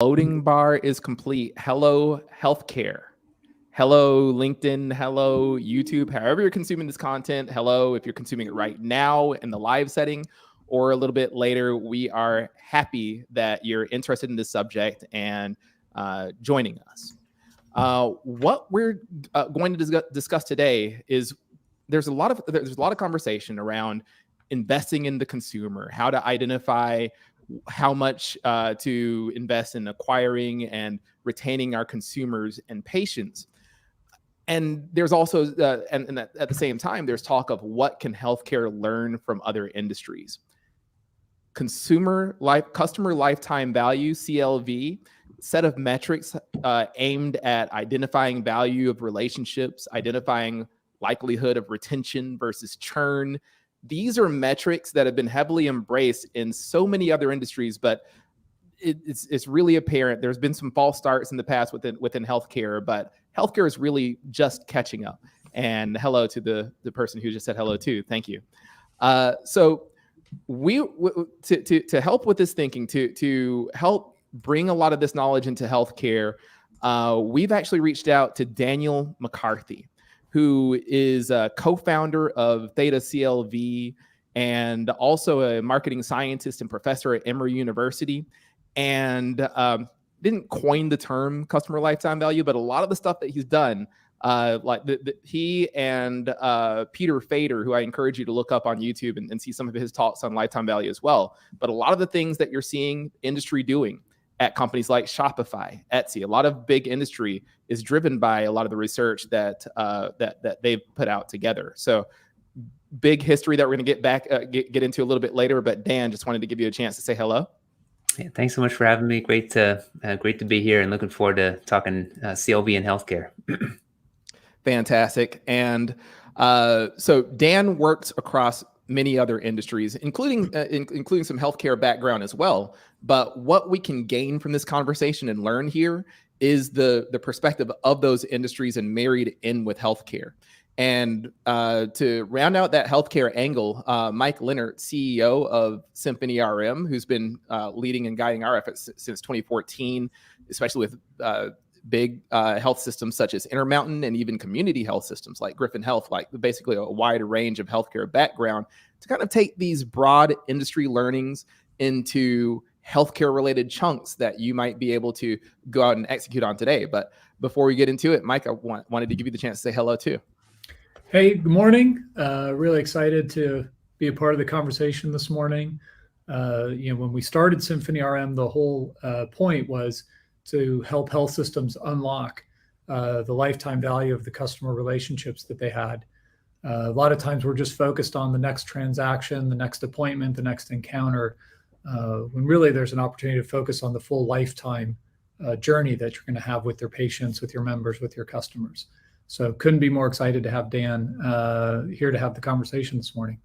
Loading bar is complete. Hello, healthcare. Hello, LinkedIn. Hello, YouTube. However you're consuming this content. Hello, if you're consuming it right now in the live setting or a little bit later. We are happy that you're interested in this subject and joining us. What we're going to discuss today is there's a lot of conversation around investing in the consumer, how to identify how much to invest in acquiring and retaining our consumers and patients. And there's also, and at the same time, there's talk of what can healthcare learn from other industries. Customer lifetime value, CLV, set of metrics aimed at identifying value of relationships, identifying likelihood of retention versus churn. These are metrics that have been heavily embraced in so many other industries, but it's really apparent. There's been some false starts in the past within healthcare, but healthcare is really just catching up. And hello to the person who just said hello too. Thank you. So to help with this thinking, to help bring a lot of this knowledge into healthcare, we've actually reached out to Daniel McCarthy, who is a co-founder of ThetaCLV and also a marketing scientist and professor at Emory University, and didn't coin the term customer lifetime value, but a lot of the stuff that he's done, like he and Peter Fader, who I encourage you to look up on YouTube and see some of his talks on lifetime value as well. But a lot of the things that you're seeing industry doing at companies like Shopify, Etsy, a lot of big industry is driven by a lot of the research that they've put out together. So big history that we're going to get into a little bit later. But Dan, just wanted to give you a chance to say hello. Yeah, thanks so much for having me. Great to be here, and looking forward to talking CLV and healthcare. Fantastic. And so Dan works across many other industries, including some healthcare background as well. But what we can gain from this conversation and learn here is the perspective of those industries and married in with healthcare. And to round out that healthcare angle, Mike Leonard, CEO of Symphony RM, who's been leading and guiding our efforts since 2014, especially with big health systems such as Intermountain and even community health systems like Griffin Health, like basically a wide range of healthcare background, to kind of take these broad industry learnings into healthcare related chunks that you might be able to go out and execute on today. But before we get into it, Mike, I wanted to give you the chance to say hello too. Hey, good morning. Really excited to be a part of the conversation this morning. When we started Symphony RM, the whole point was to help health systems unlock the lifetime value of the customer relationships that they had. A lot of times we're just focused on the next transaction, the next appointment, the next encounter, when really there's an opportunity to focus on the full lifetime journey that you're going to have with their patients, with your members, with your customers. So couldn't be more excited to have Dan here to have the conversation this morning.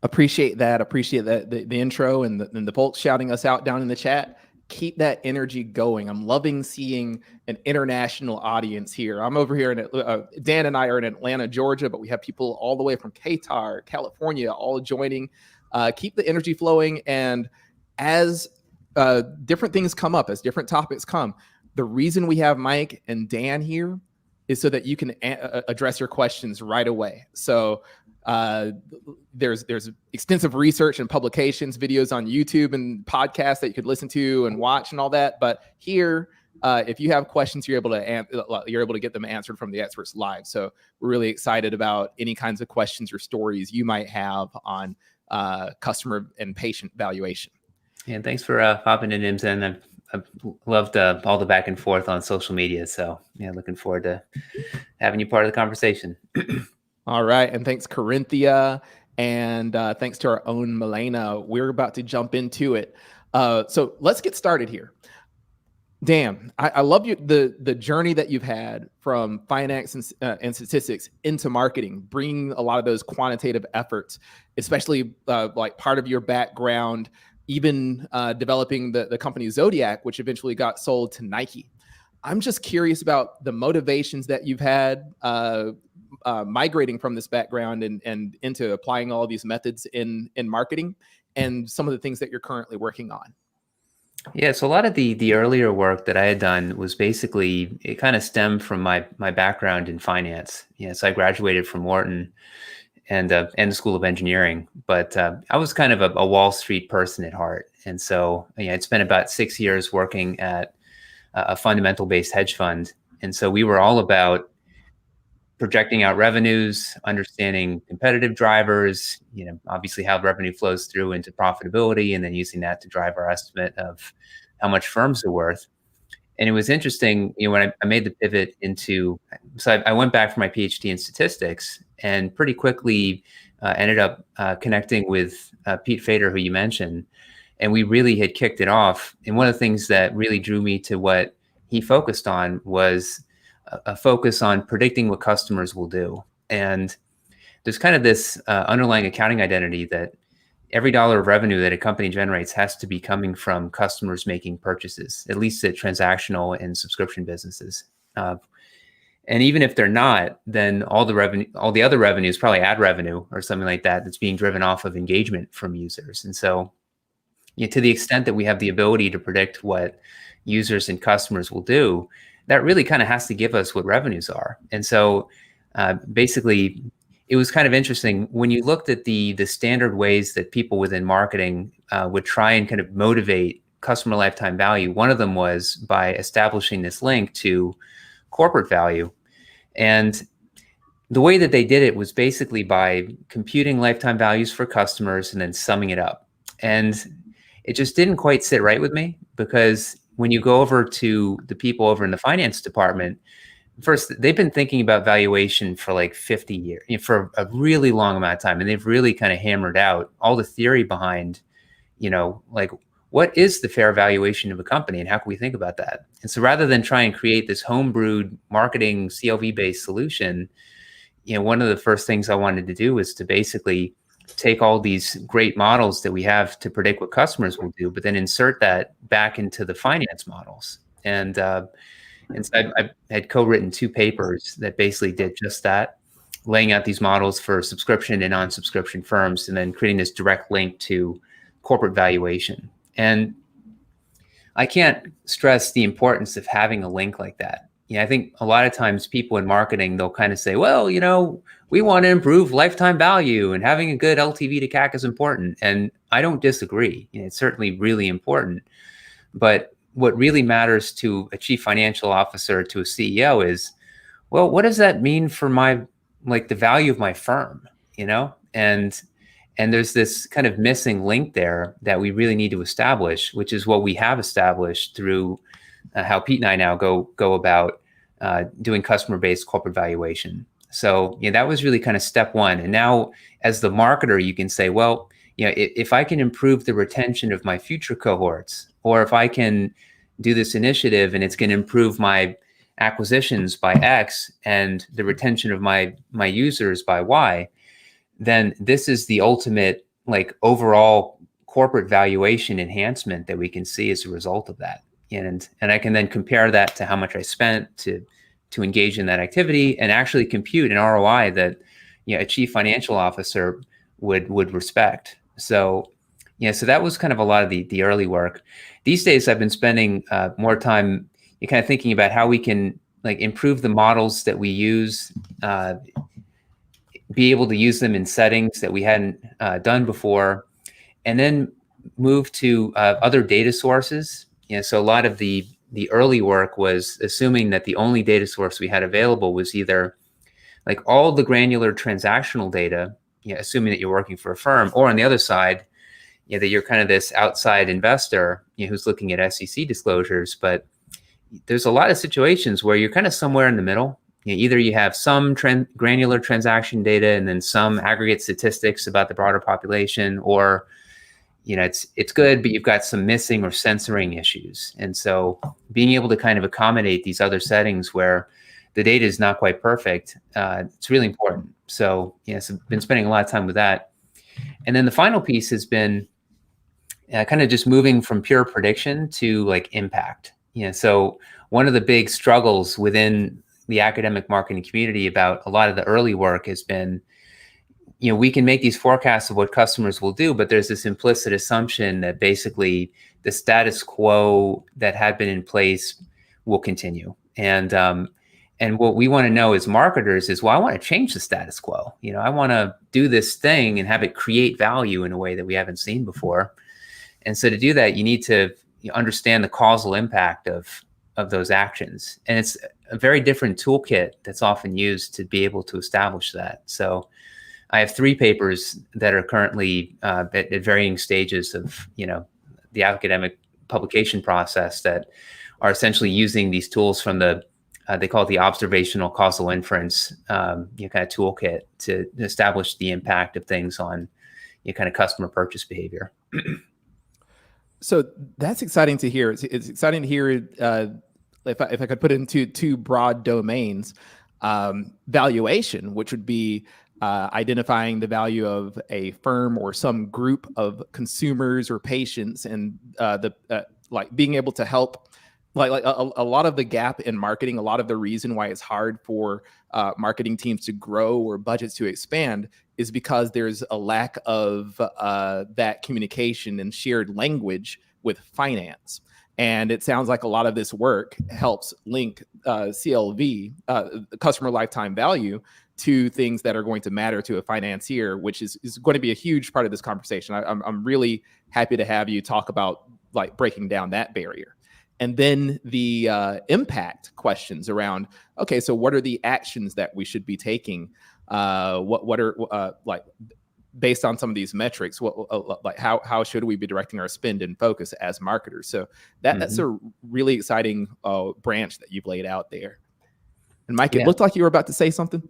Appreciate that. The intro and the folks shouting us out down in the chat. Keep that energy going. I'm loving seeing an international audience here. I'm over here in Dan and I are in Atlanta, Georgia, but we have people all the way from Qatar, California, all joining. Keep the energy flowing. And as different things come up, as different topics come, the reason we have Mike and Dan here is so that you can address your questions right away. So there's extensive research and publications, videos on YouTube and podcasts that you could listen to and watch and all that. But here, if you have questions, you're able to get them answered from the experts live. So we're really excited about any kinds of questions or stories you might have on customer and patient valuation. Yeah, thanks for popping in, Imsen. I've loved all the back and forth on social media. So yeah, looking forward to having you part of the conversation. All right. And thanks, Corinthia. And thanks to our own Milena. We're about to jump into it. So let's get started here. Dan, I love the journey that you've had from finance and statistics into marketing, bringing a lot of those quantitative efforts, especially like part of your background, even developing the company Zodiac, which eventually got sold to Nike. I'm just curious about the motivations that you've had migrating from this background and into applying all of these methods in marketing, and some of the things that you're currently working on. Yeah, so a lot of the earlier work that I had done was basically, it kind of stemmed from my background in finance. Yeah, so I graduated from Wharton and the School of Engineering, but I was kind of a Wall Street person at heart, and so I'd spent about 6 years working at a fundamental based hedge fund, and so we were all about projecting out revenues, understanding competitive drivers, obviously how revenue flows through into profitability, and then using that to drive our estimate of how much firms are worth. And it was interesting, when I made the pivot into, so I went back for my PhD in statistics and pretty quickly ended up connecting with Pete Fader, who you mentioned, and we really had kicked it off. And one of the things that really drew me to what he focused on was a focus on predicting what customers will do. And there's kind of this underlying accounting identity that every dollar of revenue that a company generates has to be coming from customers making purchases, at least at transactional and subscription businesses. And even if they're not, then all the other revenue is probably ad revenue or something like that that's being driven off of engagement from users. And so, to the extent that we have the ability to predict what users and customers will do, that really kind of has to give us what revenues are. And so basically, it was kind of interesting when you looked at the standard ways that people within marketing would try and kind of motivate customer lifetime value. One of them was by establishing this link to corporate value. And the way that they did it was basically by computing lifetime values for customers and then summing it up. And it just didn't quite sit right with me, because when you go over to the people over in the finance department, first, they've been thinking about valuation for like 50 years, for a really long amount of time. And they've really kind of hammered out all the theory behind, like, what is the fair valuation of a company and how can we think about that? And so rather than try and create this homebrewed marketing CLV-based solution, one of the first things I wanted to do was to basically take all these great models that we have to predict what customers will do, but then insert that back into the finance models. And so I had co-written 2 papers that basically did just that, laying out these models for subscription and non-subscription firms, and then creating this direct link to corporate valuation. And I can't stress the importance of having a link like that. I think a lot of times people in marketing, they'll kind of say, well, we want to improve lifetime value and having a good LTV to CAC is important. And I don't disagree. It's certainly really important. But what really matters to a chief financial officer, to a CEO is, well, what does that mean for the value of my firm, And there's this kind of missing link there that we really need to establish, which is what we have established through how Pete and I now go about doing customer-based corporate valuation. So that was really kind of step one. And now as the marketer, you can say, well, if I can improve the retention of my future cohorts, or if I can do this initiative and it's going to improve my acquisitions by X and the retention of my users by Y, then this is the ultimate overall corporate valuation enhancement that we can see as a result of that. And I can then compare that to how much I spent to engage in that activity and actually compute an ROI that a chief financial officer would respect. So so that was kind of a lot of the early work. These days, I've been spending more time kind of thinking about how we can improve the models that we use, be able to use them in settings that we hadn't done before, and then move to other data sources. So a lot of the early work was assuming that the only data source we had available was either all the granular transactional data, assuming that you're working for a firm, or on the other side, that you're kind of this outside investor who's looking at SEC disclosures. But there's a lot of situations where you're kind of somewhere in the middle. Either you have some granular transaction data and then some aggregate statistics about the broader population, or it's good, but you've got some missing or censoring issues. And so being able to kind of accommodate these other settings where the data is not quite perfect, it's really important. So so I've been spending a lot of time with that. And then the final piece has been kind of just moving from pure prediction to impact. So one of the big struggles within the academic marketing community about a lot of the early work has been, we can make these forecasts of what customers will do, but there's this implicit assumption that basically the status quo that had been in place will continue. And what we want to know as marketers is, well, I want to change the status quo. I want to do this thing and have it create value in a way that we haven't seen before. And so to do that, you need to understand the causal impact of those actions. And it's a very different toolkit that's often used to be able to establish that. So I have 3 papers that are currently at varying stages of, the academic publication process that are essentially using these tools from they call it the observational causal inference kind of toolkit to establish the impact of things on kind of customer purchase behavior. So that's exciting to hear. It's exciting to hear if I could put it into 2 broad domains, valuation, which would be identifying the value of a firm or some group of consumers or patients, and like being able to help. Like a lot of the gap in marketing, a lot of the reason why it's hard for marketing teams to grow or budgets to expand is because there's a lack of that communication and shared language with finance. And it sounds like a lot of this work helps link CLV, customer lifetime value, to things that are going to matter to a financier, which is going to be a huge part of this conversation. I'm really happy to have you talk about like breaking down that barrier. And then the impact questions around, okay, so what are the actions that we should be taking? What are like based on some of these metrics? Like how should we be directing our spend and focus as marketers? So that's a really exciting branch that you've laid out there. And Mike, it looked like you were about to say something.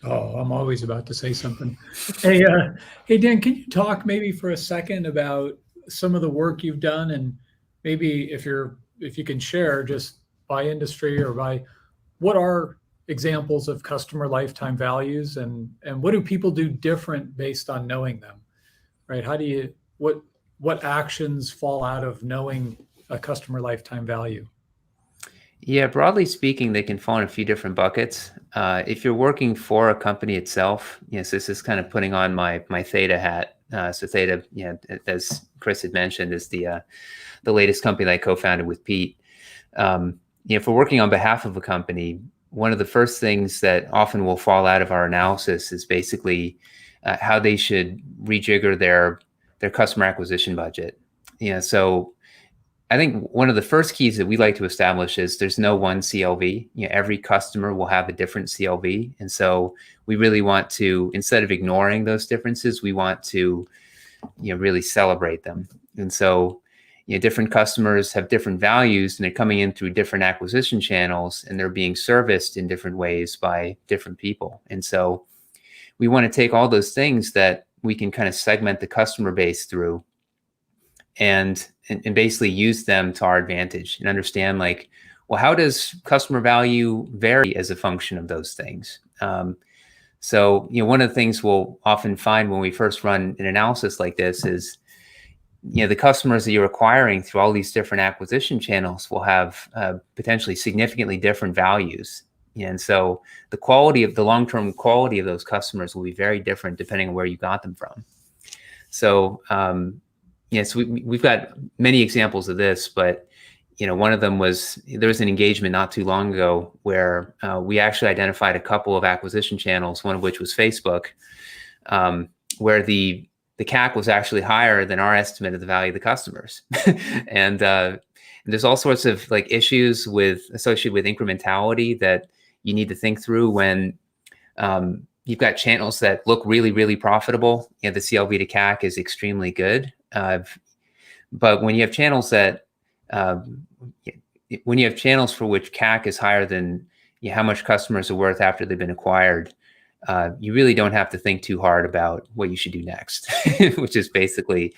Oh, I'm always about to say something. Hey, Dan, can you talk maybe for a second about some of the work you've done, and maybe if you can share just by industry or by what are examples of customer lifetime values, and what do people do different based on knowing them, right? What actions fall out of knowing a customer lifetime value? Yeah, broadly speaking, they can fall in a few different buckets. If you're working for a company itself, so this is kind of putting on my Theta hat. So Theta, as Chris had mentioned, is the latest company that I co-founded with Pete. If we're working on behalf of a company, one of the first things that often will fall out of our analysis is basically how they should rejigger their customer acquisition budget. So I think one of the first keys that we like to establish is there's no one CLV. Every customer will have a different CLV. And so we really want to, instead of ignoring those differences, we want to really celebrate them. And so different customers have different values, and they're coming in through different acquisition channels, and they're being serviced in different ways by different people. And so we want to take all those things that we can kind of segment the customer base through and basically use them to our advantage and understand, like, well, how does customer value vary as a function of those things? So one of the things we'll often find when we first run an analysis like this is, the customers that you're acquiring through all these different acquisition channels will have potentially significantly different values. And so the long-term quality of those customers will be very different depending on where you got them from. So, so we've got many examples of this, but one of them was, there was an engagement not too long ago where we actually identified a couple of acquisition channels, one of which was Facebook, where the CAC was actually higher than our estimate of the value of the customers. And there's all sorts of like issues associated with incrementality that you need to think through when you've got channels that look really, really profitable. The CLV to CAC is extremely good. But when you have channels for which CAC is higher than how much customers are worth after they've been acquired, you really don't have to think too hard about what you should do next, which is basically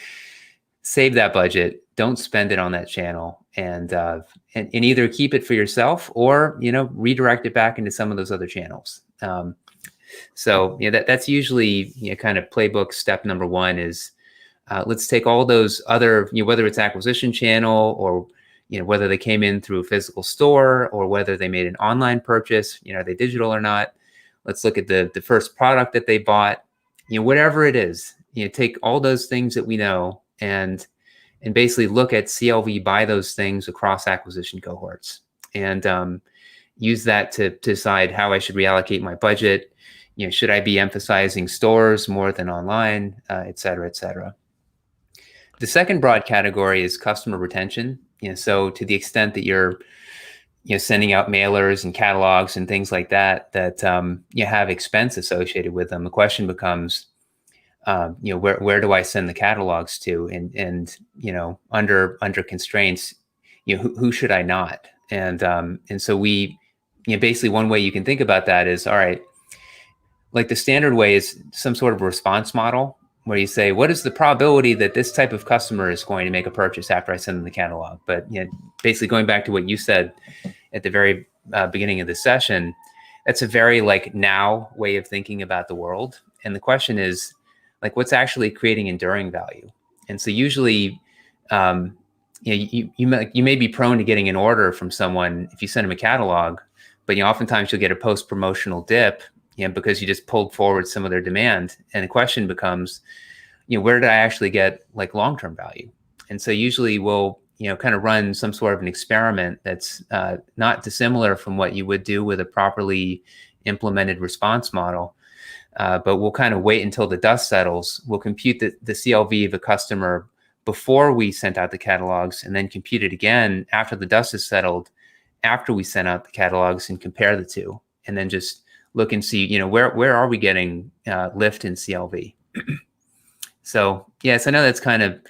save that budget, don't spend it on that channel, and either keep it for yourself or redirect it back into some of those other channels. So that's usually kind of playbook step number one is let's take all those other, whether it's acquisition channel or whether they came in through a physical store or whether they made an online purchase, are they digital or not? Let's look at the first product that they bought, whatever it is, take all those things that we know and and basically look at CLV by those things across acquisition cohorts, and use that to decide how I should reallocate my budget. Should I be emphasizing stores more than online, et cetera, et cetera. The second broad category is customer retention. So to the extent that you're sending out mailers and catalogs and things like that you have expense associated with them, the question becomes, where do I send the catalogs to? And under constraints, who should I not? And so we, basically one way you can think about that is, all right, like the standard way is some sort of response model where you say, what is the probability that this type of customer is going to make a purchase after I send them the catalog? But basically going back to what you said at the very beginning of the session, that's a very like now way of thinking about the world. And the question is like, what's actually creating enduring value? And so usually, you may be prone to getting an order from someone if you send them a catalog, but oftentimes you'll get a post-promotional dip, because you just pulled forward some of their demand. And the question becomes, where did I actually get like long-term value? And so usually we'll, kind of run some sort of an experiment that's not dissimilar from what you would do with a properly implemented response model. But we'll kind of wait until the dust settles. We'll compute the CLV of a customer before we sent out the catalogs, and then compute it again after the dust is settled, after we sent out the catalogs, and compare the two, and then just look and see, where are we getting lift in CLV? So yes, I know that's kind of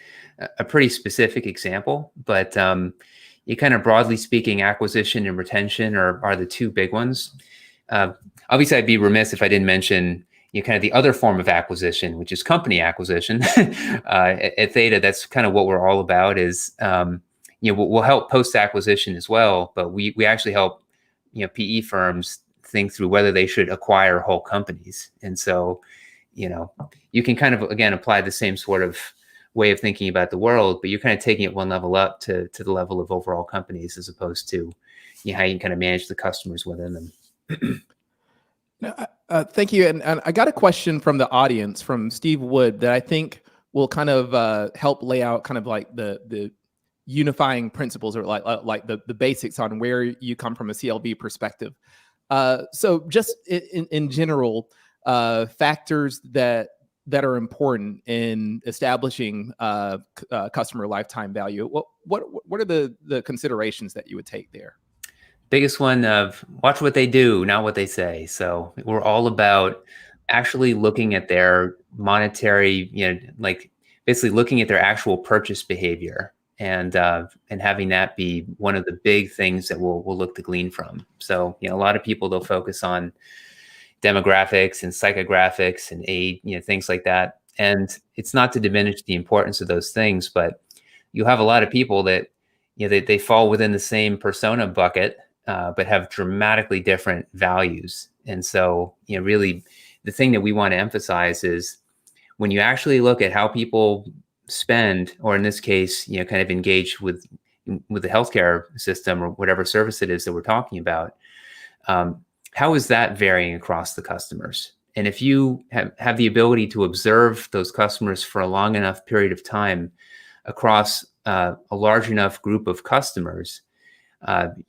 a pretty specific example, but you kind of broadly speaking, acquisition and retention are the two big ones. Obviously, I'd be remiss if I didn't mention kind of the other form of acquisition, which is company acquisition. At Theta, that's kind of what we're all about. Is we'll help post acquisition as well, but we actually help PE firms think through whether they should acquire whole companies. And so, you can kind of, again, apply the same sort of way of thinking about the world, but you're kind of taking it one level up to the level of overall companies, as opposed to how you can kind of manage the customers within them. Thank you. And I got a question from the audience from Steve Wood that I think will kind of help lay out kind of like the unifying principles, or like the basics on where you come from a CLV perspective. So just in general, factors that are important in establishing customer lifetime value. What are the considerations that you would take there? Biggest one of watch what they do, not what they say. So we're all about actually looking at their monetary, like basically looking at their actual purchase behavior, and having that be one of the big things that we'll look to glean from. So, a lot of people, they'll focus on demographics and psychographics and age, things like that. And it's not to diminish the importance of those things, but you have a lot of people that, they fall within the same persona bucket, but have dramatically different values. And so, really the thing that we want to emphasize is when you actually look at how people spend, or in this case, kind of engage with the healthcare system or whatever service it is that we're talking about, how is that varying across the customers? And if you have the ability to observe those customers for a long enough period of time across a large enough group of customers,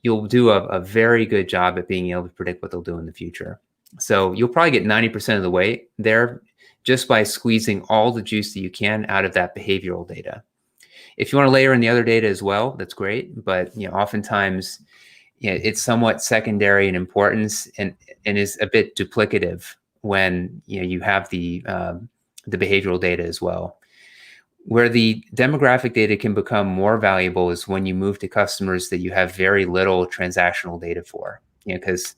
you'll do a very good job at being able to predict what they'll do in the future. So you'll probably get 90% of the way there just by squeezing all the juice that you can out of that behavioral data. If you want to layer in the other data as well, that's great. But oftentimes, it's somewhat secondary in importance and is a bit duplicative when you have the behavioral data as well. Where the demographic data can become more valuable is when you move to customers that you have very little transactional data for. Because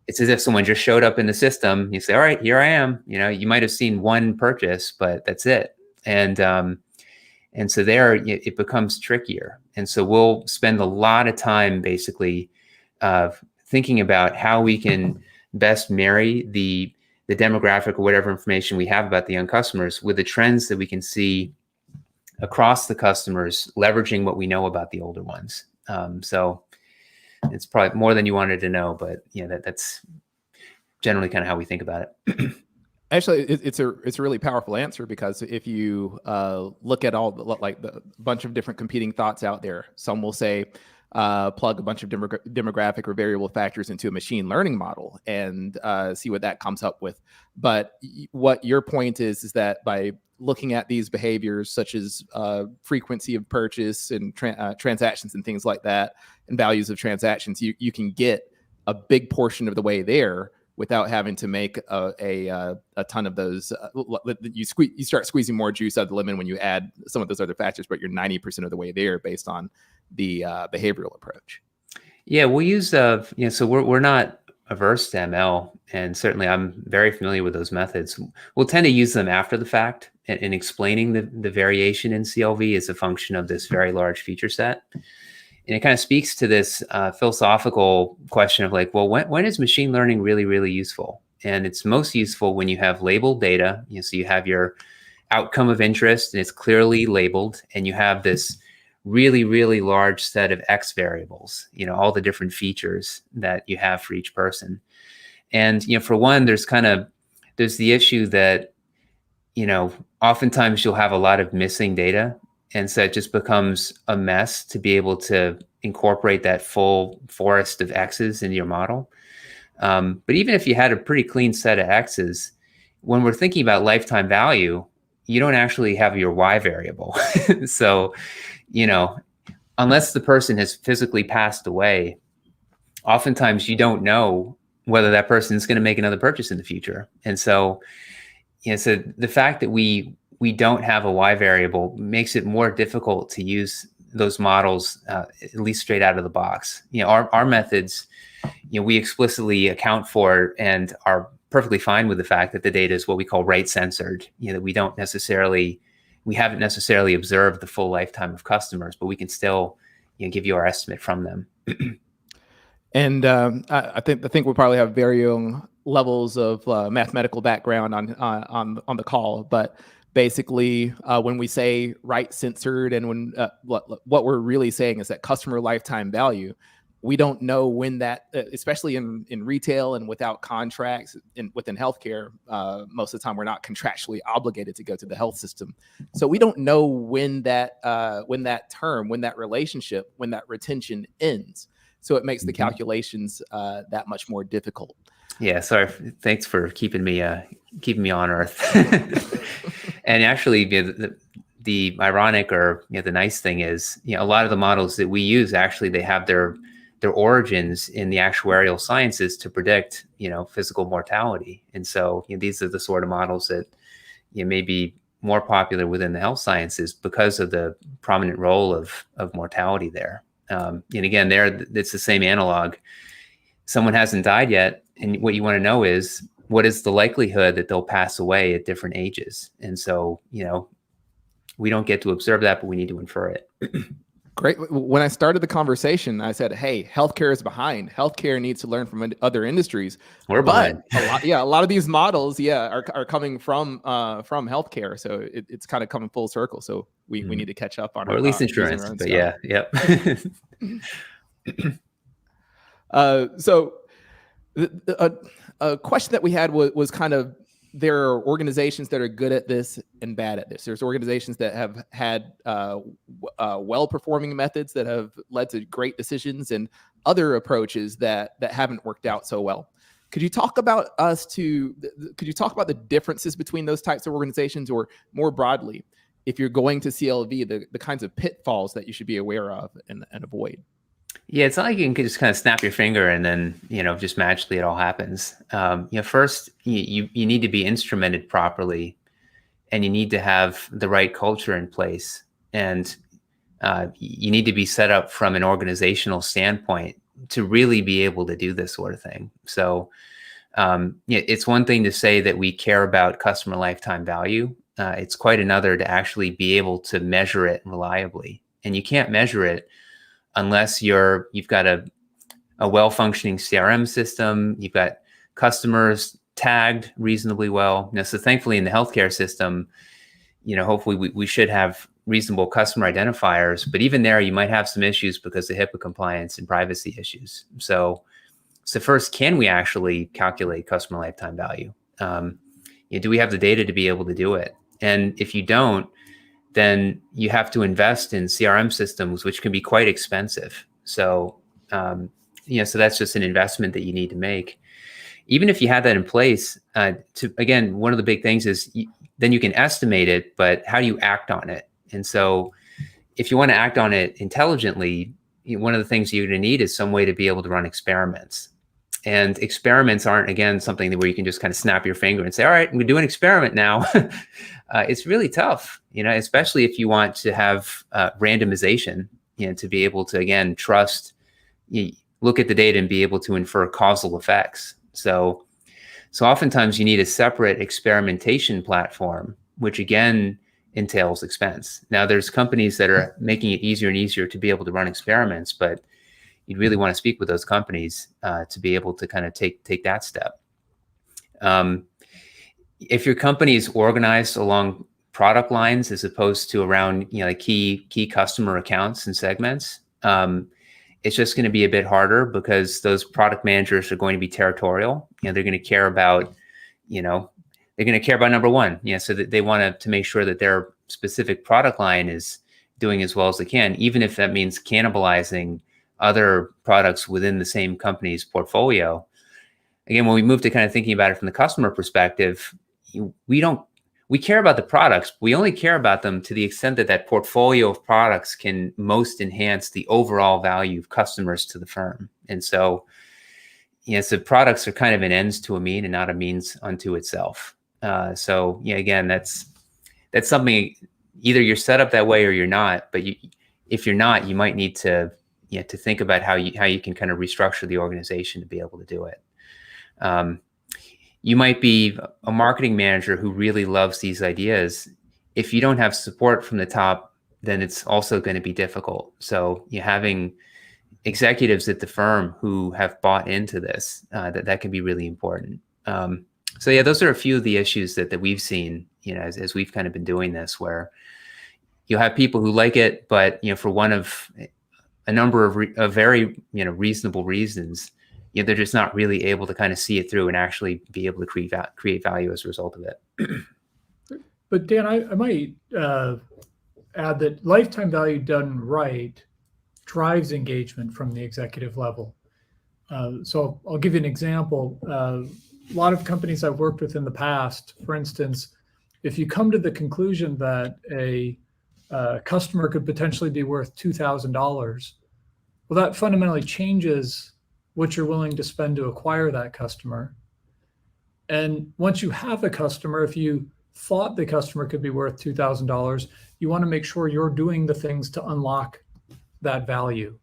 it's as if someone just showed up in the system. You say, all right, here I am. You might have seen one purchase, but that's it. And so there it becomes trickier. And so we'll spend a lot of time basically thinking about how we can best marry the demographic or whatever information we have about the young customers with the trends that we can see across the customers, leveraging what we know about the older ones. So it's probably more than you wanted to know, but that's generally kind of how we think about it. Actually, it's a really powerful answer, because if you look at all the bunch of different competing thoughts out there, some will say plug a bunch of demographic or variable factors into a machine learning model and see what that comes up with. But what your point is that by looking at these behaviors, such as frequency of purchase and transactions and things like that, and values of transactions, you can get a big portion of the way there without having to make a ton of those. You start squeezing more juice out of the lemon when you add some of those other factors, but you're 90% of the way there based on the behavioral approach. Yeah, we'll use so we're not averse to ML, and certainly I'm very familiar with those methods. We'll tend to use them after the fact, and explaining the variation in CLV is a function of this very large feature set. And it kind of speaks to this philosophical question of like, well, when is machine learning really, really useful? And it's most useful when you have labeled data. So you have your outcome of interest and it's clearly labeled, and you have this really, really large set of X variables, all the different features that you have for each person. And, for one, there's the issue that, oftentimes you'll have a lot of missing data. And so it just becomes a mess to be able to incorporate that full forest of X's into your model. But even if you had a pretty clean set of X's, when we're thinking about lifetime value, you don't actually have your Y variable. So, unless the person has physically passed away, oftentimes you don't know whether that person is going to make another purchase in the future. And so, so the fact that we don't have a Y variable makes it more difficult to use those models, at least straight out of the box. Our methods, we explicitly account for and are perfectly fine with the fact that the data is what we call rate censored. That we haven't necessarily observed the full lifetime of customers, but we can still give you our estimate from them. And I think we probably have varying levels of mathematical background on the call, but basically, when we say rate censored, and when what we're really saying is that customer lifetime value, we don't know when that, especially in retail and without contracts, within healthcare, most of the time we're not contractually obligated to go to the health system, so we don't know when that relationship, when that retention ends. So it makes the calculations that much more difficult. Yeah, sorry. Thanks for keeping me on Earth. And actually, the ironic, or the nice thing is, a lot of the models that we use, actually, they have their origins in the actuarial sciences to predict, physical mortality. And so these are the sort of models that may be more popular within the health sciences because of the prominent role of mortality there. And again, it's the same analog. Someone hasn't died yet, and what you want to know is, what is the likelihood that they'll pass away at different ages? And so, we don't get to observe that, but we need to infer it. Great. When I started the conversation, I said, hey, healthcare is behind. Healthcare needs to learn from other industries. We're behind. A lot of these models, are coming from healthcare. So it's kind of coming full circle. So we need to catch up on, or at least insurance. But stuff. Yep. So a question that we had was kind of, there are organizations that are good at this and bad at this. There's organizations that have had well-performing methods that have led to great decisions, and other approaches that haven't worked out so well. Could you talk about the differences between those types of organizations, or more broadly, if you're going to CLV, the kinds of pitfalls that you should be aware of and avoid? Yeah, it's not like you can just kind of snap your finger and then, just magically it all happens. First, you need to be instrumented properly, and you need to have the right culture in place. And you need to be set up from an organizational standpoint to really be able to do this sort of thing. So it's one thing to say that we care about customer lifetime value. It's quite another to actually be able to measure it reliably. And you can't measure it unless you've got a well-functioning CRM system, you've got customers tagged reasonably well. So thankfully in the healthcare system, hopefully we should have reasonable customer identifiers, but even there you might have some issues because of HIPAA compliance and privacy issues. So first, can we actually calculate customer lifetime value? do we have the data to be able to do it? And if you don't, then you have to invest in CRM systems, which can be quite expensive. So, so that's just an investment that you need to make. Even if you had that in place, again, one of the big things is then you can estimate it, but how do you act on it? And so if you want to act on it intelligently, one of the things you're going to need is some way to be able to run experiments. And experiments aren't, again, something where you can just kind of snap your finger and say, all right, I'm going to do an experiment now. It's really tough, especially if you want to have randomization, to be able to, again, look at the data and be able to infer causal effects. So oftentimes you need a separate experimentation platform, which again entails expense. Now there's companies that are making it easier and easier to be able to run experiments, but you'd really want to speak with those companies to be able to kind of take that step. If your company is organized along product lines as opposed to around key customer accounts and segments, it's just going to be a bit harder because those product managers are going to be territorial. They're going to care about, number one. So that they want to make sure that their specific product line is doing as well as they can, even if that means cannibalizing other products within the same company's portfolio. Again, when we move to kind of thinking about it from the customer perspective, we care about the products. But we only care about them to the extent that that portfolio of products can most enhance the overall value of customers to the firm. And so, so products are kind of an ends to a mean and not a means unto itself. Again, that's something either you're set up that way or you're not. But if you're not, you might need to think about how you can kind of restructure the organization to be able to do it. You might be a marketing manager who really loves these ideas. If you don't have support from the top, then it's also going to be difficult. So you're having executives at the firm who have bought into this, that can be really important. Those are a few of the issues that we've seen, as we've kind of been doing this, where you'll have people who like it, but, for one of a number of very, reasonable reasons, they're just not really able to kind of see it through and actually be able to create value as a result of it. But Dan, I might add that lifetime value done right drives engagement from the executive level. So I'll give you an example. A lot of companies I've worked with in the past, for instance, if you come to the conclusion that a customer could potentially be worth $2,000, well, that fundamentally changes what you're willing to spend to acquire that customer. And once you have a customer, if you thought the customer could be worth $2,000, you want to make sure you're doing the things to unlock that value,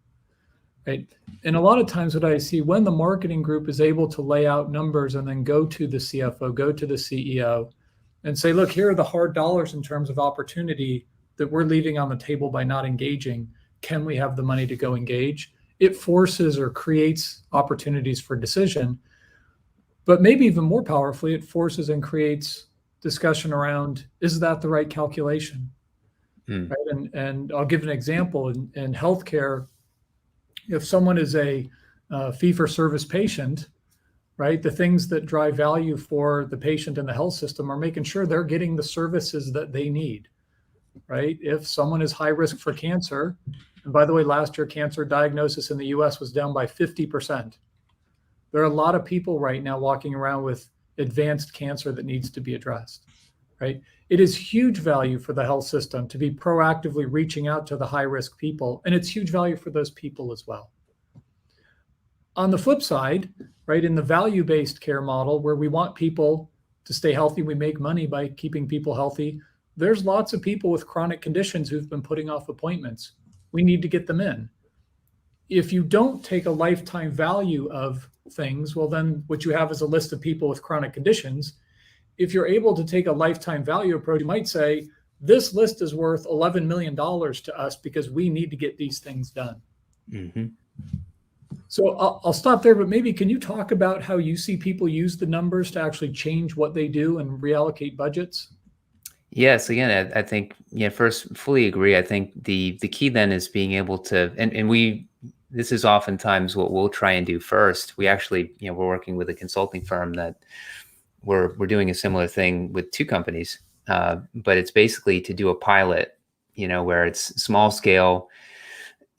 right? And a lot of times what I see when the marketing group is able to lay out numbers and then go to the CFO, go to the CEO and say, look, here are the hard dollars in terms of opportunity that we're leaving on the table by not engaging. Can we have the money to go engage? It forces or creates opportunities for decision, but maybe even more powerfully, it forces and creates discussion around, is that the right calculation? Right? And I'll give an example in healthcare. If someone is a fee-for-service patient, right, the things that drive value for the patient and the health system are making sure they're getting the services that they need, right? If someone is high risk for cancer, and by the way, last year, cancer diagnosis in the US was down by 50%. There are a lot of people right now walking around with advanced cancer that needs to be addressed, right? It is huge value for the health system to be proactively reaching out to the high-risk people, and it's huge value for those people as well. On the flip side, right, in the value-based care model where we want people to stay healthy, we make money by keeping people healthy, there's lots of people with chronic conditions who've been putting off appointments. We need to get them in. If you don't take a lifetime value of things, well, then what you have is a list of people with chronic conditions. If you're able to take a lifetime value approach, you might say, this list is worth $11 million to us because we need to get these things done. Mm-hmm. So I'll stop there, but maybe can you talk about how you see people use the numbers to actually change what they do and reallocate budgets? Yes, again, I think, first, fully agree. I think the key then is being able to, and this is oftentimes what we'll try and do first. We actually, we're working with a consulting firm that we're doing a similar thing with two companies, but it's basically to do a pilot, where it's small scale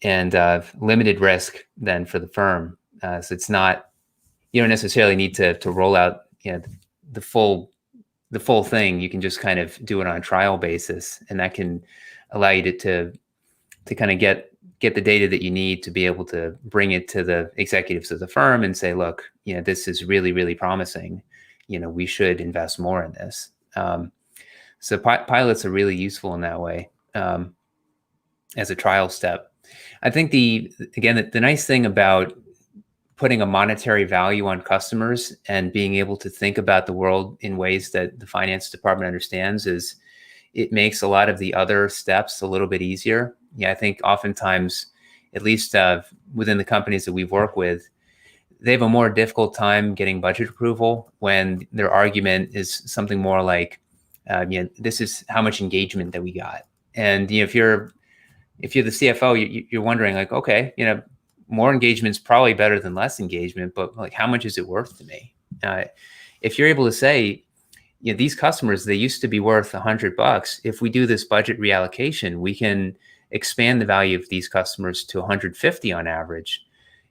and limited risk then for the firm. So it's not, you don't necessarily need to roll out the full thing. You can just kind of do it on a trial basis, and that can allow you to kind of get the data that you need to be able to bring it to the executives of the firm and say, look, this is really, really promising. We should invest more in this. So pilots are really useful in that way, as a trial step. I think the nice thing about putting a monetary value on customers and being able to think about the world in ways that the finance department understands is it makes a lot of the other steps a little bit easier. I think oftentimes, at least within the companies that we've worked with, they have a more difficult time getting budget approval when their argument is something more like, this is how much engagement that we got. And if you're the CFO, you're wondering like, okay, more engagement is probably better than less engagement, but like, how much is it worth to me? If you're able to say, these customers, they used to be worth $100. If we do this budget reallocation, we can expand the value of these customers to 150 on average.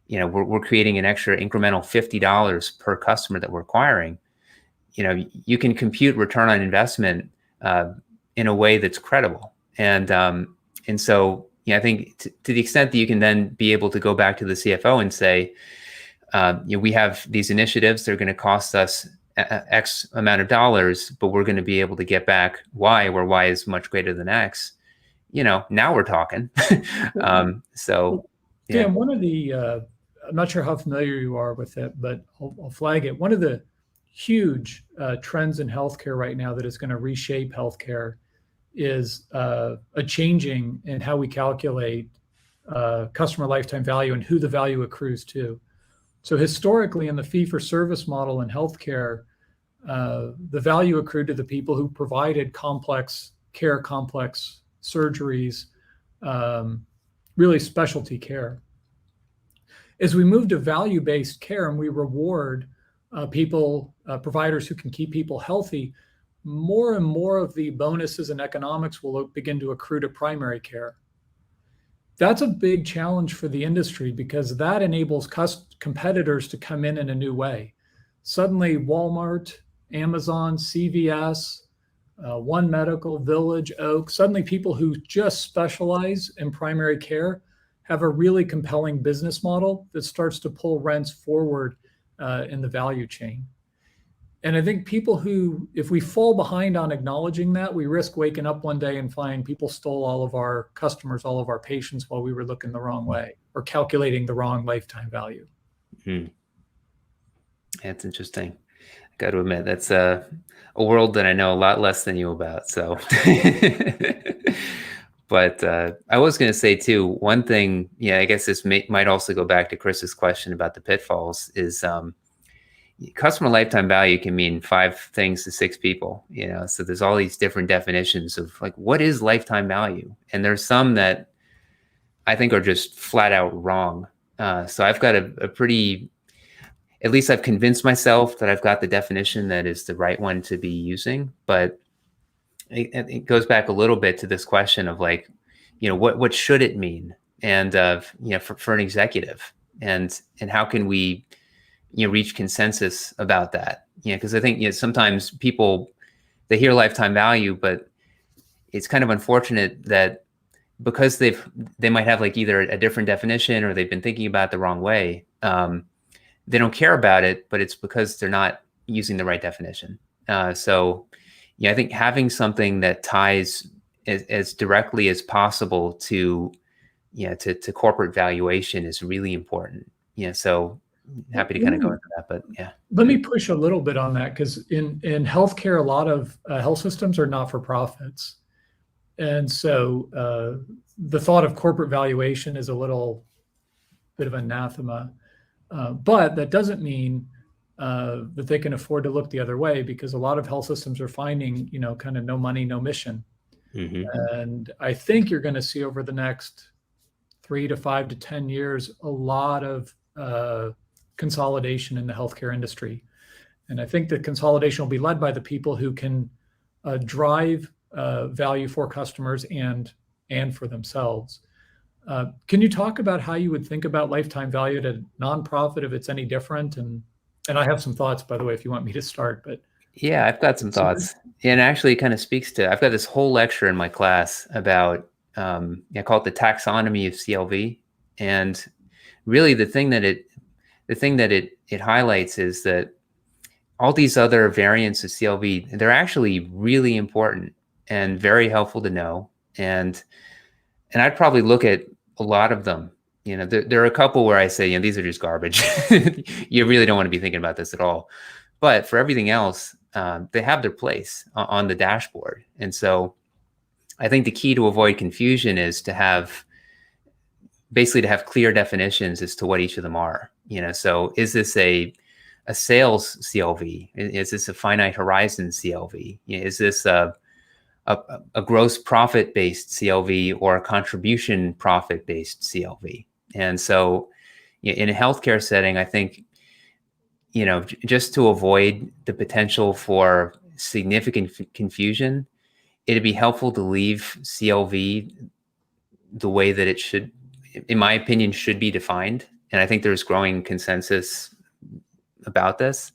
We're creating an extra incremental $50 per customer that we're acquiring. You can compute return on investment in a way that's credible. And so, I think to the extent that you can then be able to go back to the CFO and say, we have these initiatives, they're going to cost us X amount of dollars, but we're going to be able to get back Y, where Y is much greater than X. Now we're talking. So, yeah. Dan, one of the, I'm not sure how familiar you are with it, but I'll flag it. One of the huge trends in healthcare right now that is going to reshape healthcare is a changing in how we calculate customer lifetime value and who the value accrues to. So historically, in the fee-for-service model in healthcare, the value accrued to the people who provided complex care, complex surgeries, really specialty care. As we move to value-based care and we reward providers who can keep people healthy, more and more of the bonuses and economics will begin to accrue to primary care. That's a big challenge for the industry because that enables competitors to come in a new way. Suddenly, Walmart, Amazon, CVS, One Medical, Village, Oak, suddenly people who just specialize in primary care have a really compelling business model that starts to pull rents forward in the value chain. And I think if we fall behind on acknowledging that, we risk waking up one day and find people stole all of our customers, all of our patients while we were looking the wrong way or calculating the wrong lifetime value. Mm-hmm. That's interesting. I got to admit, that's a world that I know a lot less than you about. So, but I was going to say too, one thing, I guess this might also go back to Chris's question about the pitfalls is, customer lifetime value can mean 5 things to 6 people, so there's all these different definitions of like, what is lifetime value? And there's some that I think are just flat out wrong. So I've got a pretty, at least I've convinced myself that I've got the definition that is the right one to be using. But it goes back a little bit to this question of like, what should it mean? And, for an executive and how can we, reach consensus about that? Because I think sometimes people, they hear lifetime value, but it's kind of unfortunate that because they might have like either a different definition or they've been thinking about it the wrong way. They don't care about it, but it's because they're not using the right definition. So I think having something that ties as directly as possible to corporate valuation is really important. So happy to kind of go into that, but yeah. Let me push a little bit on that because in healthcare, a lot of health systems are not-for-profits. And so the thought of corporate valuation is a little bit of anathema. But that doesn't mean that they can afford to look the other way because a lot of health systems are finding, kind of no money, no mission. Mm-hmm. And I think you're going to see over the next 3 to 5 to 10 years, a lot of consolidation in the healthcare industry. And I think the consolidation will be led by the people who can drive value for customers and for themselves. Can you talk about how you would think about lifetime value at a nonprofit if it's any different? And I have some thoughts, by the way, if you want me to start. But yeah, I've got some thoughts. And actually it kind of speaks to, I've got this whole lecture in my class about, I call it the taxonomy of CLV. And really the thing that it highlights is that all these other variants of CLV, they're actually really important and very helpful to know. And I'd probably look at a lot of them. There are a couple where I say, these are just garbage. You really don't want to be thinking about this at all. But for everything else, they have their place on the dashboard. And so I think the key to avoid confusion is to have clear definitions as to what each of them are. So is this a sales CLV? Is this a finite horizon CLV? Is this a gross profit based CLV or a contribution profit based CLV? And so in a healthcare setting, I think, just to avoid the potential for significant confusion, it'd be helpful to leave CLV the way that it should, in my opinion, should be defined. And I think there's growing consensus about this.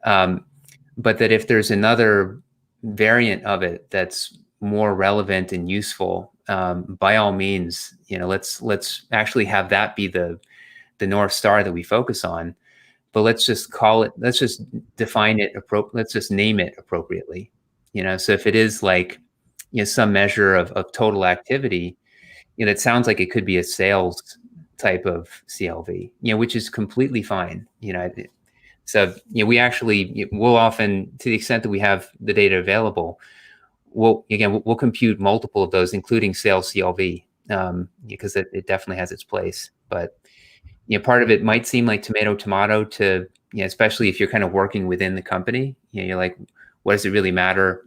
But that if there's another variant of it that's more relevant and useful, by all means, let's actually have that be the North Star that we focus on. But let's just define it let's just name it appropriately. So if it is like, some measure of total activity, it sounds like it could be a sales type of CLV, which is completely fine. So we'll often, to the extent that we have the data available, we'll compute multiple of those, including sales CLV, because it definitely has its place. But part of it might seem like tomato to, especially if you're kind of working within the company, you're like, what does it really matter?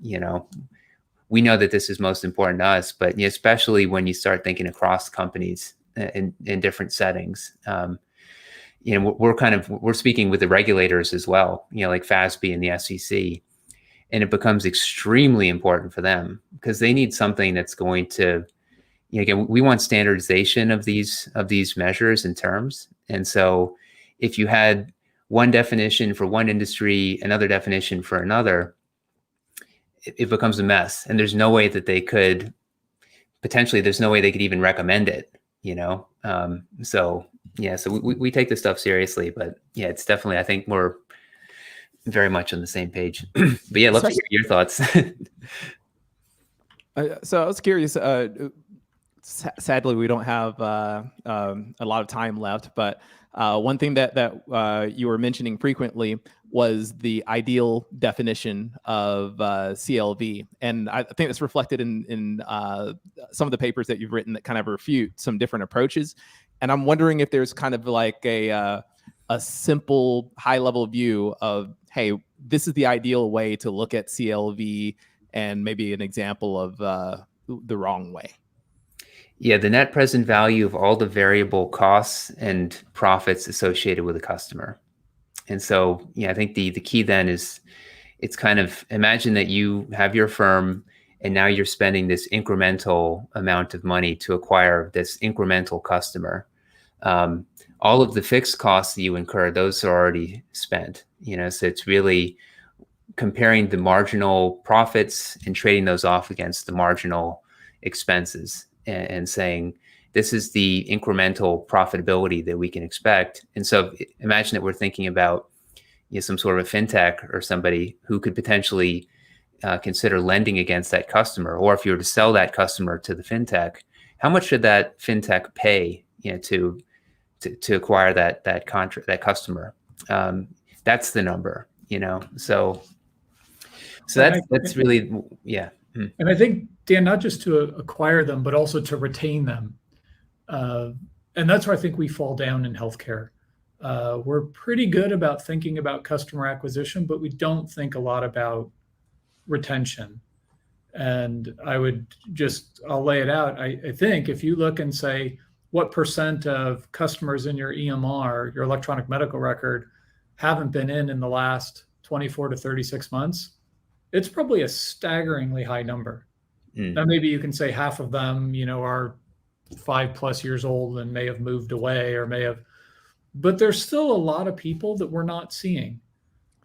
We know that this is most important to us, but especially when you start thinking across companies in different settings, we're speaking with the regulators as well, like FASB and the SEC, and it becomes extremely important for them because they need something that's going to, again, we want standardization of these measures and terms. And so if you had one definition for one industry, another definition for another, it becomes a mess. And there's no way that they could even recommend it, So we take this stuff seriously, but it's definitely, I think we're very much on the same page. But love to hear your thoughts. So I was curious, sadly, we don't have a lot of time left, but one thing that you were mentioning frequently was the ideal definition of CLV. And I think it's reflected in some of the papers that you've written that kind of refute some different approaches. And I'm wondering if there's kind of like a simple high level view of, hey, this is the ideal way to look at CLV and maybe an example of the wrong way. Yeah, the net present value of all the variable costs and profits associated with a customer. And so, I think the key then is, it's kind of, imagine that you have your firm and now you're spending this incremental amount of money to acquire this incremental customer. All of the fixed costs that you incur, those are already spent, so it's really comparing the marginal profits and trading those off against the marginal expenses and saying, this is the incremental profitability that we can expect. And so imagine that we're thinking about some sort of a fintech or somebody who could potentially consider lending against that customer. Or if you were to sell that customer to the fintech, how much should that fintech pay to acquire that customer? That's the number, So that's really, yeah. And I think, Dan, not just to acquire them, but also to retain them. And that's where I think we fall down in healthcare. We're pretty good about thinking about customer acquisition, but we don't think a lot about retention. And I'll lay it out. I think if you look and say, what % of customers in your EMR, your electronic medical record, haven't been in the last 24 to 36 months, it's probably a staggeringly high number. Now, maybe you can say half of them, are 5+ years old and may have moved away but there's still a lot of people that we're not seeing,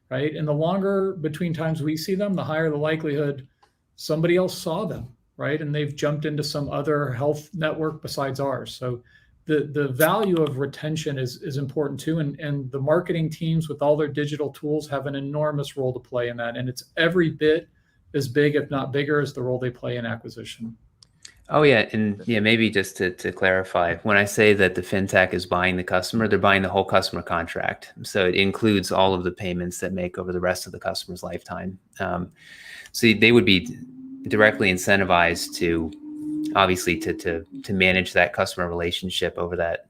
right? And the longer between times we see them, the higher the likelihood somebody else saw them, right? And they've jumped into some other health network besides ours. So the value of retention is important too. And the marketing teams with all their digital tools have an enormous role to play in that. And it's every bit as big, if not bigger, as the role they play in acquisition. Oh, yeah. And maybe just to clarify, when I say that the fintech is buying the customer, they're buying the whole customer contract. So it includes all of the payments that make over the rest of the customer's lifetime. So they would be directly incentivized to, obviously, to manage that customer relationship over that,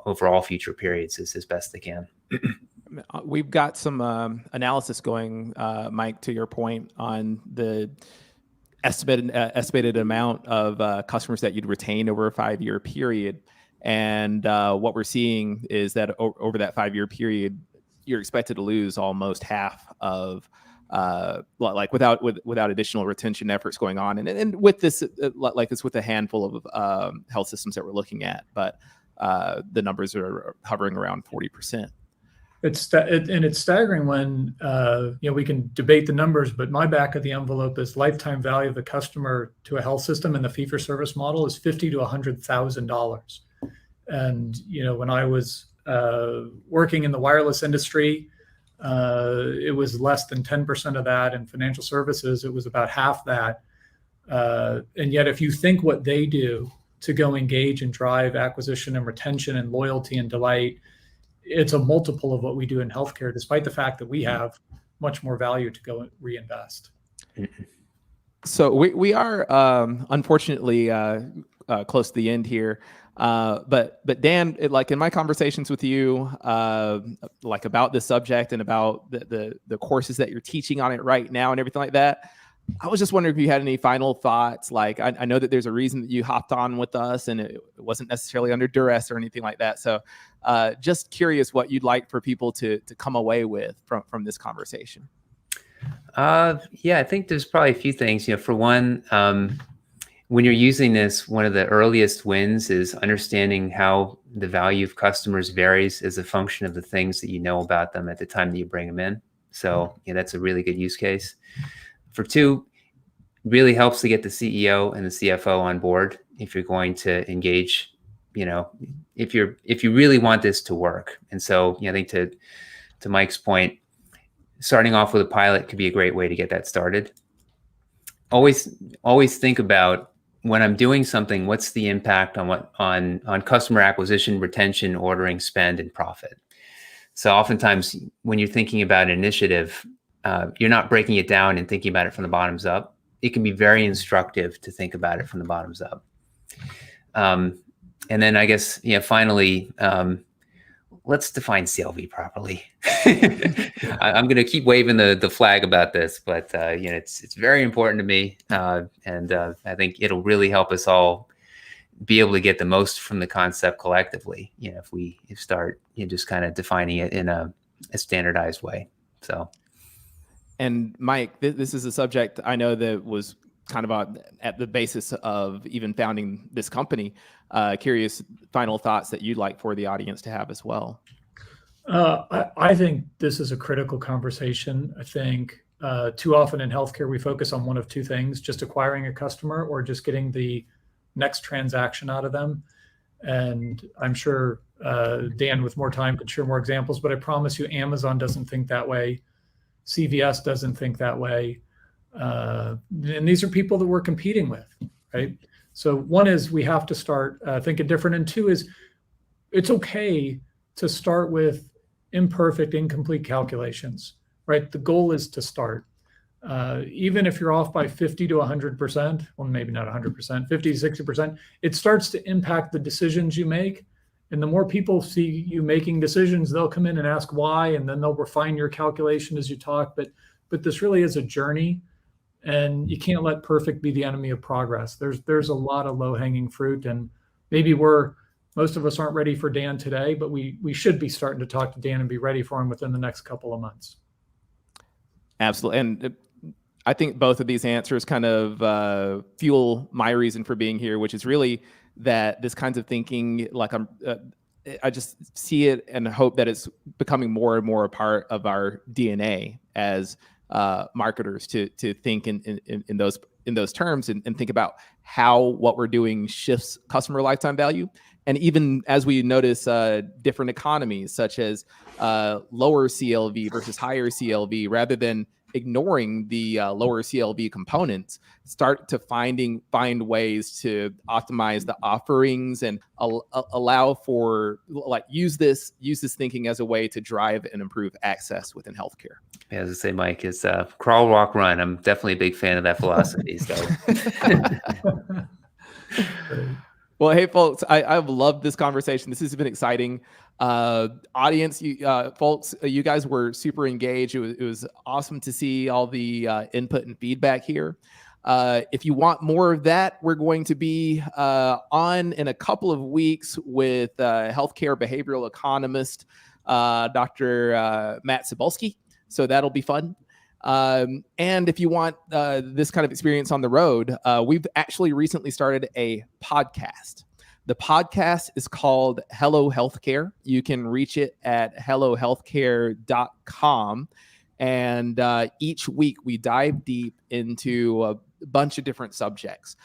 over all future periods as best they can. We've got some analysis going, Mike, to your point on the estimated amount of customers that you'd retain over a 5-year period. And what we're seeing is that over that 5-year period, you're expected to lose almost half of without additional retention efforts going on. And with this, like it's with a handful of health systems that we're looking at, but the numbers are hovering around 40%. It's staggering when we can debate the numbers, but my back of the envelope is lifetime value of the customer to a health system in the fee-for-service model is $50,000 to $100,000. And when I was working in the wireless industry, it was less than 10% of that. In financial services, it was about half that. And yet, if you think what they do to go engage and drive acquisition and retention and loyalty and delight, it's a multiple of what we do in healthcare, despite the fact that we have much more value to go reinvest. So we are unfortunately close to the end here. But Dan, like in my conversations with you, like about this subject and about the courses that you're teaching on it right now and everything like that, I was just wondering if you had any final thoughts. Like I know that there's a reason that you hopped on with us and it wasn't necessarily under duress or anything like that. So just curious what you'd like for people to come away with from this conversation. Yeah, I think there's probably a few things. For one, when you're using this, one of the earliest wins is understanding how the value of customers varies as a function of the things that you know about them at the time that you bring them in. So that's a really good use case. For two, really helps to get the CEO and the CFO on board if you're going to engage, if you really want this to work. And so I think to Mike's point, starting off with a pilot could be a great way to get that started. Always think about, when I'm doing something, what's the impact on customer acquisition, retention, ordering, spend, and profit? So oftentimes when you're thinking about an initiative, you're not breaking it down and thinking about it from the bottoms up. It can be very instructive to think about it from the bottoms up. And then I guess, finally, let's define CLV properly. I'm going to keep waving the flag about this, but it's very important to me, and I think it'll really help us all be able to get the most from the concept collectively. If we start just kind of defining it in a standardized way. So. And Mike, this is a subject I know that was kind of at the basis of even founding this company. Curious final thoughts that you'd like for the audience to have as well. I think this is a critical conversation. I think too often in healthcare, we focus on one of two things, just acquiring a customer or just getting the next transaction out of them. And I'm sure Dan, with more time, could share more examples, but I promise you Amazon doesn't think that way. CVS doesn't think that way. And these are people that we're competing with, right? So one is we have to start thinking different. And two is it's okay to start with imperfect, incomplete calculations, right? The goal is to start. Even if you're off by 50 to 100%, well, maybe not 100%, 50 to 60%, it starts to impact the decisions you make. And the more people see you making decisions, they'll come in and ask why, and then they'll refine your calculation as you talk. But this really is a journey, and you can't let perfect be the enemy of progress. There's a lot of low-hanging fruit, and maybe most of us aren't ready for Dan today, but we should be starting to talk to Dan and be ready for him within the next couple of months. Absolutely. And I think both of these answers kind of fuel my reason for being here, which is really that this kinds of thinking, like I just see it and hope that it's becoming more and more a part of our DNA as marketers to think in those terms and think about how what we're doing shifts customer lifetime value. And even as we notice different economies, such as lower CLV versus higher CLV, rather than ignoring the lower CLV components, start to find ways to optimize the offerings and allow for, like, use this thinking as a way to drive and improve access within healthcare. Yeah, as I say, Mike, it's crawl, walk, run. I'm definitely a big fan of that philosophy. So. Well, hey, folks, I've loved this conversation. This has been exciting. Audience, folks, you guys were super engaged. It was awesome to see all the input and feedback here. If you want more of that, we're going to be on in a couple of weeks with healthcare behavioral economist, Dr. Matt Cebulski. So that'll be fun. And if you want this kind of experience on the road, we've actually recently started a podcast. The podcast is called Hello Healthcare. You can reach it at hellohealthcare.com. And each week we dive deep into a bunch of different subjects.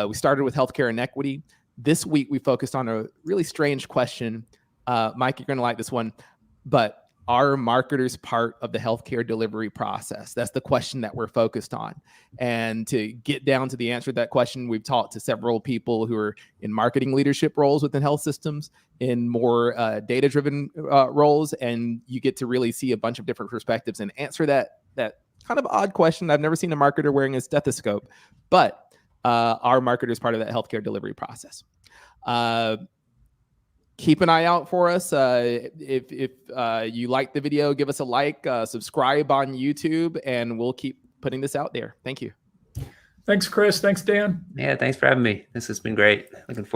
We started with healthcare inequity. This week we focused on a really strange question. Mike, you're going to like this one, but are marketers part of the healthcare delivery process? That's the question that we're focused on. And to get down to the answer to that question, we've talked to several people who are in marketing leadership roles within health systems, in more data-driven roles, and you get to really see a bunch of different perspectives and answer that kind of odd question. I've never seen a marketer wearing a stethoscope, but are marketers part of that healthcare delivery process? Keep an eye out for us. If you like the video, give us a like, subscribe on YouTube, and we'll keep putting this out there. Thank you. Thanks, Chris. Thanks, Dan. Yeah, thanks for having me. This has been great. Looking forward.